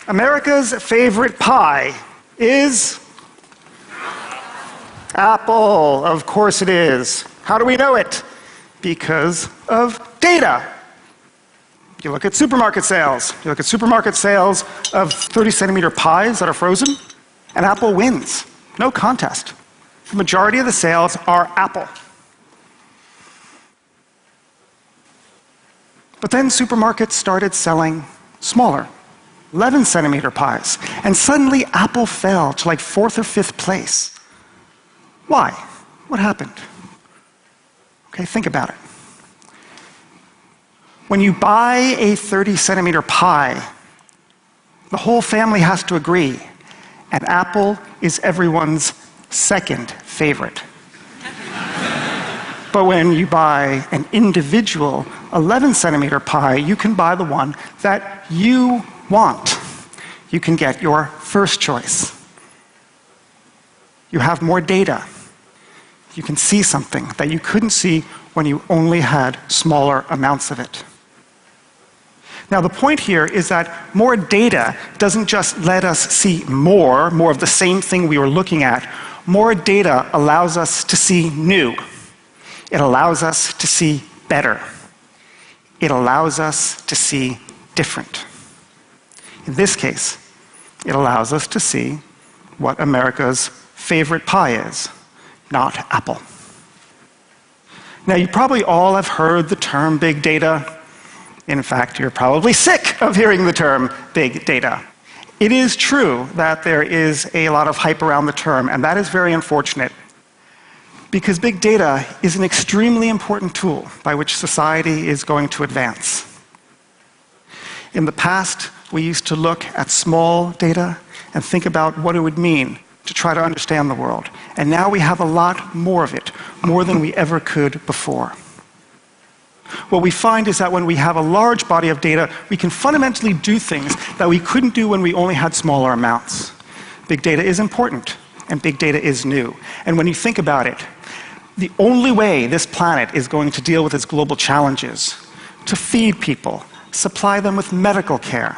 America's favorite pie is apple. Of course it is. How do we know it? Because of data. You look at supermarket sales. You look at supermarket sales of 30-centimeter pies that are frozen, and Apple wins. No contest. The majority of the sales are Apple. But then supermarkets started selling smaller, 11-centimeter pies, and suddenly Apple fell to like 4th or 5th place. Why? What happened? Okay, think about it. When you buy a 30-centimeter pie, the whole family has to agree, and Apple is everyone's second favorite. But when you buy an individual 11-centimeter pie, you can buy the one that you want. You can get your first choice. You have more data. You can see something that you couldn't see when you only had smaller amounts of it. Now, the point here is that more data doesn't just let us see more of the same thing we were looking at. More data allows us to see new. It allows us to see better. It allows us to see different. In this case, it allows us to see what America's favorite pie is, not Apple. Now, you probably all have heard the term big data. In fact, you're probably sick of hearing the term big data. It is true that there is a lot of hype around the term, and that is very unfortunate, because big data is an extremely important tool by which society is going to advance. In the past, we used to look at small data and think about what it would mean to try to understand the world. And now we have a lot more of it, more than we ever could before. What we find is that when we have a large body of data, we can fundamentally do things that we couldn't do when we only had smaller amounts. Big data is important, and big data is new. And when you think about it, the only way this planet is going to deal with its global challenges, to feed people, supply them with medical care,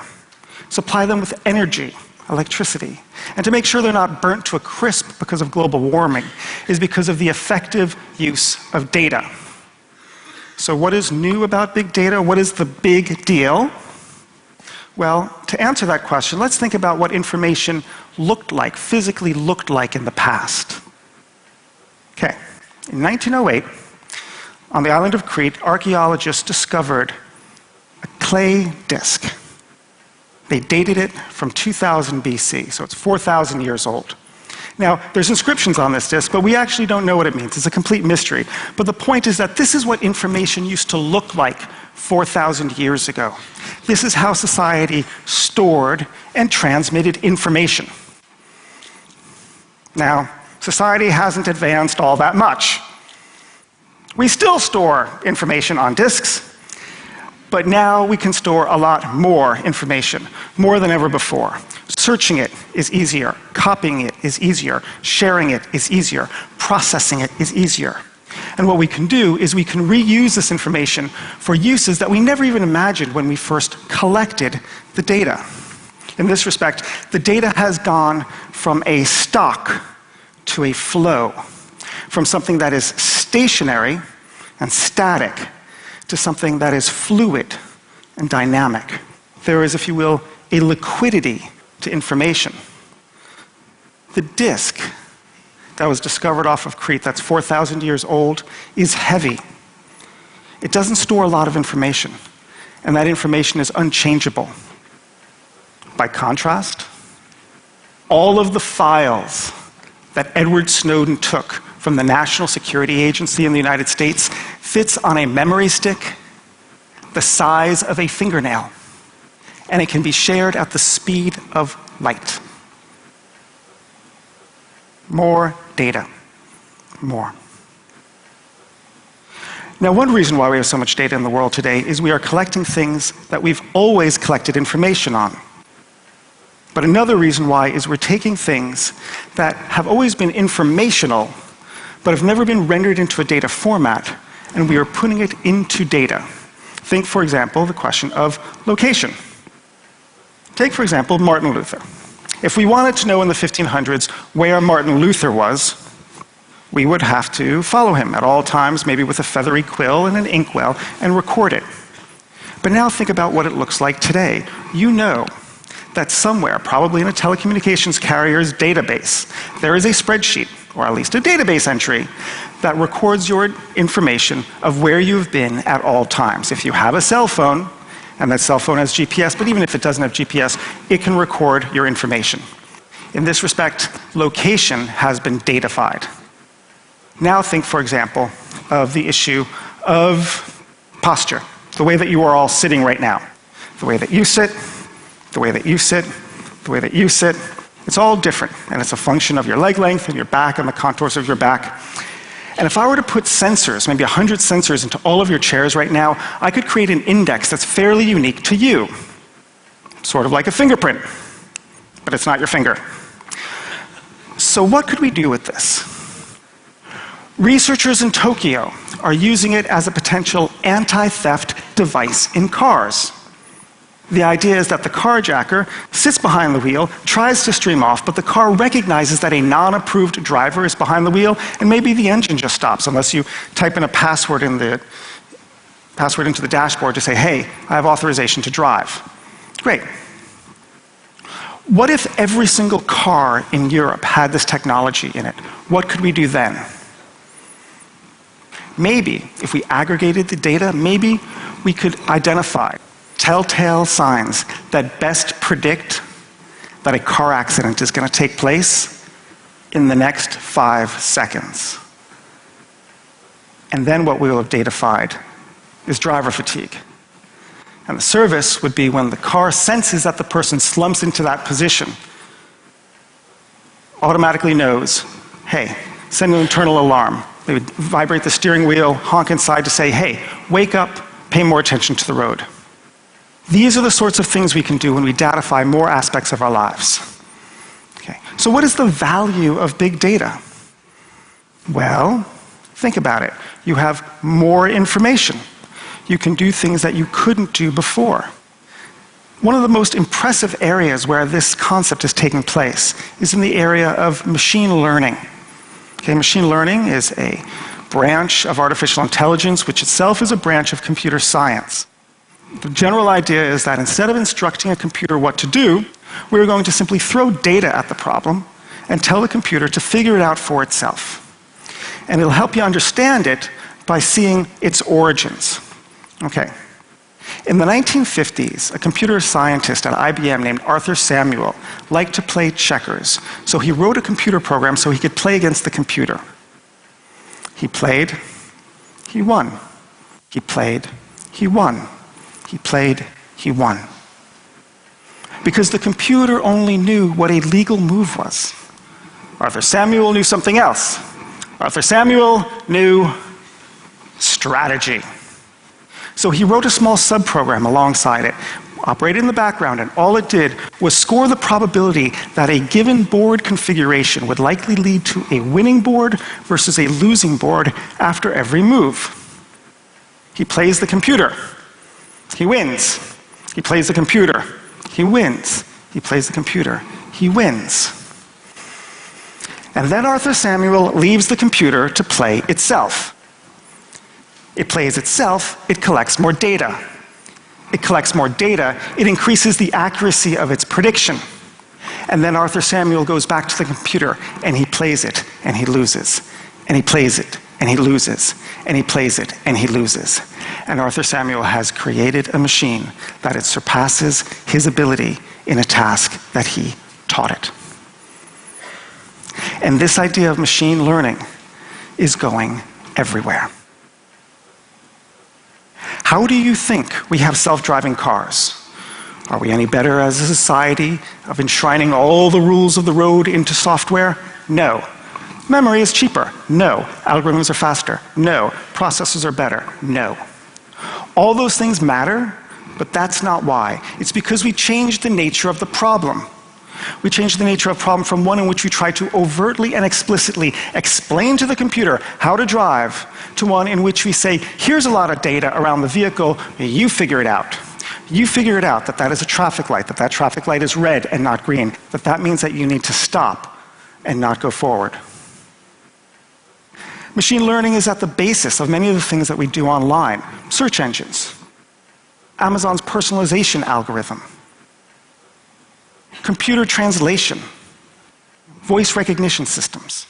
supply them with energy, electricity, and to make sure they're not burnt to a crisp because of global warming, is because of the effective use of data. So what is new about big data? What is the big deal? Well, to answer that question, let's think about what information looked like, physically looked like in the past. Okay, in 1908, on the island of Crete, archaeologists discovered a clay disk. They dated it from 2000 BC, so it's 4,000 years old. Now, there's inscriptions on this disk, but we actually don't know what it means. It's a complete mystery. But the point is that this is what information used to look like 4,000 years ago. This is how society stored and transmitted information. Now, society hasn't advanced all that much. We still store information on disks, but now we can store a lot more information, more than ever before. Searching it is easier, copying it is easier, sharing it is easier, processing it is easier. And what we can do is we can reuse this information for uses that we never even imagined when we first collected the data. In this respect, the data has gone from a stock to a flow, from something that is stationary and static to something that is fluid and dynamic. There is, if you will, a liquidity to information. The disk that was discovered off of Crete, that's 4,000 years old, is heavy. It doesn't store a lot of information, and that information is unchangeable. By contrast, all of the files that Edward Snowden took from the National Security Agency in the United States fits on a memory stick the size of a fingernail, and it can be shared at the speed of light. More data. More. Now, one reason why we have so much data in the world today is we are collecting things that we've always collected information on. But another reason why is we're taking things that have always been informational, but have never been rendered into a data format, and we are putting it into data. Think, for example, the question of location. Take, for example, Martin Luther. If we wanted to know in the 1500s where Martin Luther was, we would have to follow him at all times, maybe with a feathery quill and an inkwell, and record it. But now think about what it looks like today. You know that somewhere, probably in a telecommunications carrier's database, there is a spreadsheet, or at least a database entry, that records your information of where you've been at all times. If you have a cell phone, and that cell phone has GPS, but even if it doesn't have GPS, it can record your information. In this respect, location has been datafied. Now think, for example, of the issue of posture, the way that you are all sitting right now. The way that you sit, the way that you sit, the way that you sit, it's all different, and it's a function of your leg length and your back and the contours of your back. And if I were to put sensors, maybe 100 sensors into all of your chairs right now, I could create an index that's fairly unique to you. Sort of like a fingerprint, but it's not your finger. So what could we do with this? Researchers in Tokyo are using it as a potential anti-theft device in cars. The idea is that the carjacker sits behind the wheel, tries to stream off, but the car recognizes that a non-approved driver is behind the wheel, and maybe the engine just stops unless you type in a password into the dashboard to say, hey, I have authorization to drive. Great. What if every single car in Europe had this technology in it? What could we do then? Maybe, if we aggregated the data, maybe we could identify telltale signs that best predict that a car accident is going to take place in the next 5 seconds. And then what we will have datafied is driver fatigue. And the service would be when the car senses that the person slumps into that position, automatically knows, hey, send an internal alarm. They would vibrate the steering wheel, honk inside to say, hey, wake up, pay more attention to the road. These are the sorts of things we can do when we datify more aspects of our lives. Okay. So what is the value of big data? Well, think about it. You have more information. You can do things that you couldn't do before. One of the most impressive areas where this concept is taking place is in the area of machine learning. Okay, machine learning is a branch of artificial intelligence, which itself is a branch of computer science. The general idea is that instead of instructing a computer what to do, we're going to simply throw data at the problem and tell the computer to figure it out for itself. And it'll help you understand it by seeing its origins. Okay. In the 1950s, a computer scientist at IBM named Arthur Samuel liked to play checkers. So he wrote a computer program so he could play against the computer. He played, he won. He played, he won. He played, he won. Because the computer only knew what a legal move was. Arthur Samuel knew something else. Arthur Samuel knew strategy. So he wrote a small subprogram alongside it, operated in the background, and all it did was score the probability that a given board configuration would likely lead to a winning board versus a losing board after every move. He plays the computer. He wins. He plays the computer. He wins. He plays the computer. He wins. And then Arthur Samuel leaves the computer to play itself. It plays itself, it collects more data. It collects more data, it increases the accuracy of its prediction. And then Arthur Samuel goes back to the computer and he plays it and he loses. And he plays it and he loses. And he plays it and he loses. And Arthur Samuel has created a machine that it surpasses his ability in a task that he taught it. And this idea of machine learning is going everywhere. How do you think we have self-driving cars? Are we any better as a society of enshrining all the rules of the road into software? No. Memory is cheaper? No. Algorithms are faster? No. Processors are better? No. All those things matter, but that's not why. It's because we changed the nature of the problem. We changed the nature of the problem from one in which we try to overtly and explicitly explain to the computer how to drive to one in which we say, here's a lot of data around the vehicle, you figure it out. You figure it out that that is a traffic light, that that traffic light is red and not green, that that means that you need to stop and not go forward. Machine learning is at the basis of many of the things that we do online. Search engines, Amazon's personalization algorithm, computer translation, voice recognition systems.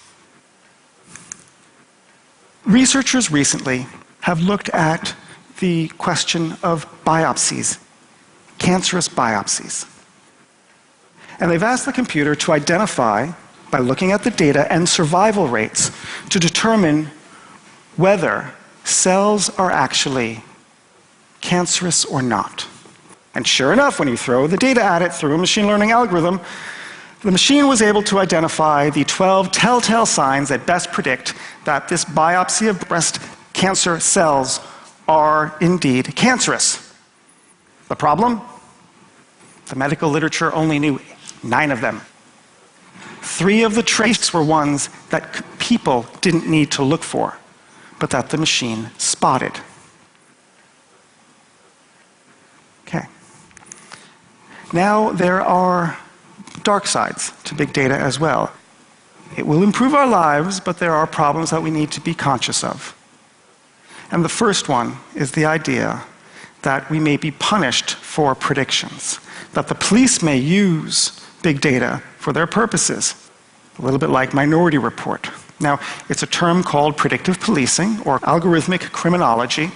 Researchers recently have looked at the question of biopsies, cancerous biopsies. And they've asked the computer to identify, by looking at the data and survival rates, to determine whether cells are actually cancerous or not. And sure enough, when you throw the data at it through a machine learning algorithm, the machine was able to identify the 12 telltale signs that best predict that this biopsy of breast cancer cells are indeed cancerous. The problem? The medical literature only knew 9 of them. 3 of the traits were ones that people didn't need to look for, but that the machine spotted. Okay. Now there are dark sides to big data as well. It will improve our lives, but there are problems that we need to be conscious of. And the first one is the idea that we may be punished for predictions, that the police may use big data for their purposes, a little bit like Minority Report. Now, it's a term called predictive policing or algorithmic criminology.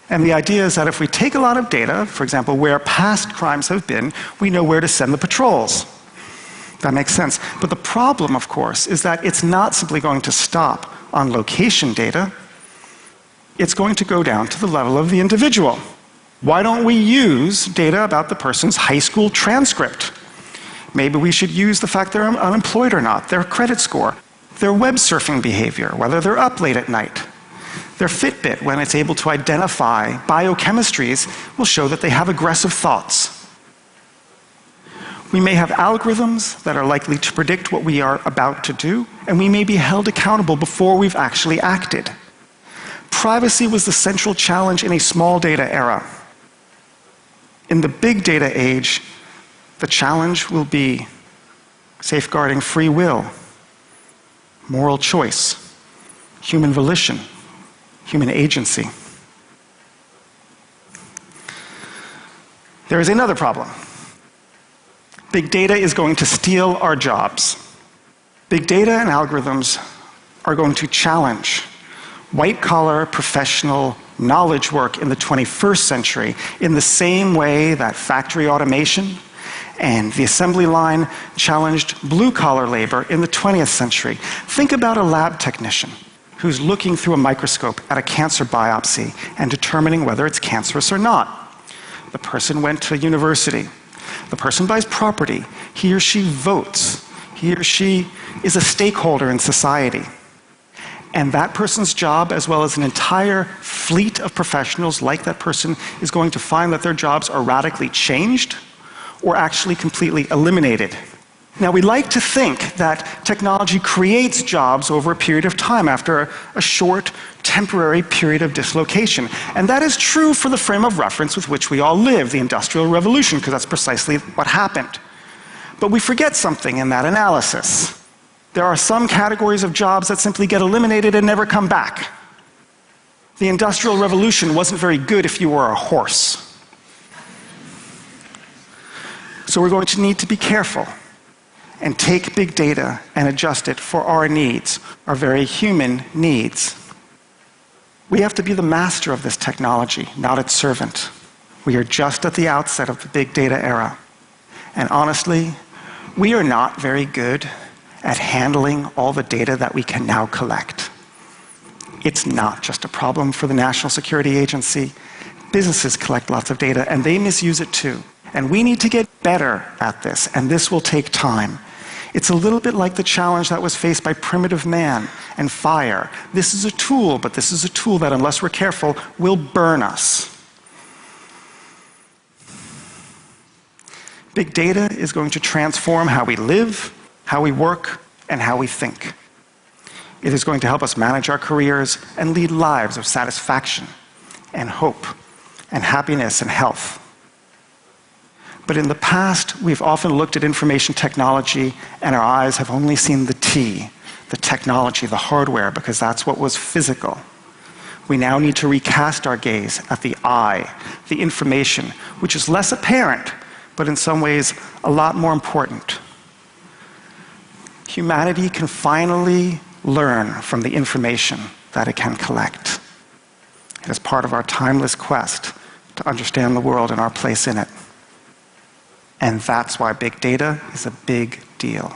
And the idea is that if we take a lot of data, for example, where past crimes have been, we know where to send the patrols. That makes sense. But the problem, of course, is that it's not simply going to stop on location data. It's going to go down to the level of the individual. Why don't we use data about the person's high school transcript? Maybe we should use the fact they're unemployed or not, their credit score, their web surfing behavior, whether they're up late at night. Their Fitbit, when it's able to identify biochemistries, will show that they have aggressive thoughts. We may have algorithms that are likely to predict what we are about to do, and we may be held accountable before we've actually acted. Privacy was the central challenge in a small data era. In the big data age, the challenge will be safeguarding free will, moral choice, human volition, human agency. There is another problem. Big data is going to steal our jobs. Big data and algorithms are going to challenge white-collar, professional knowledge work in the 21st century in the same way that factory automation and the assembly line challenged blue-collar labor in the 20th century. Think about a lab technician who's looking through a microscope at a cancer biopsy and determining whether it's cancerous or not. The person went to university. The person buys property. He or she votes. He or she is a stakeholder in society. And that person's job, as well as an entire fleet of professionals like that person, is going to find that their jobs are radically changed or actually completely eliminated. Now, we like to think that technology creates jobs over a period of time after a short, temporary period of dislocation. And that is true for the frame of reference with which we all live, the Industrial Revolution, because that's precisely what happened. But we forget something in that analysis. There are some categories of jobs that simply get eliminated and never come back. The Industrial Revolution wasn't very good if you were a horse. So we're going to need to be careful and take big data and adjust it for our needs, our very human needs. We have to be the master of this technology, not its servant. We are just at the outset of the big data era. And honestly, we are not very good at handling all the data that we can now collect. It's not just a problem for the National Security Agency. Businesses collect lots of data, and they misuse it too. And we need to get better at this, and this will take time. It's a little bit like the challenge that was faced by primitive man and fire. This is a tool, but this is a tool that, unless we're careful, will burn us. Big data is going to transform how we live, how we work, and how we think. It is going to help us manage our careers and lead lives of satisfaction and hope and happiness and health. But in the past, we've often looked at information technology and our eyes have only seen the T, the technology, the hardware, because that's what was physical. We now need to recast our gaze at the I, the information, which is less apparent, but in some ways a lot more important. Humanity can finally learn from the information that it can collect. It is part of our timeless quest to understand the world and our place in it. And that's why big data is a big deal.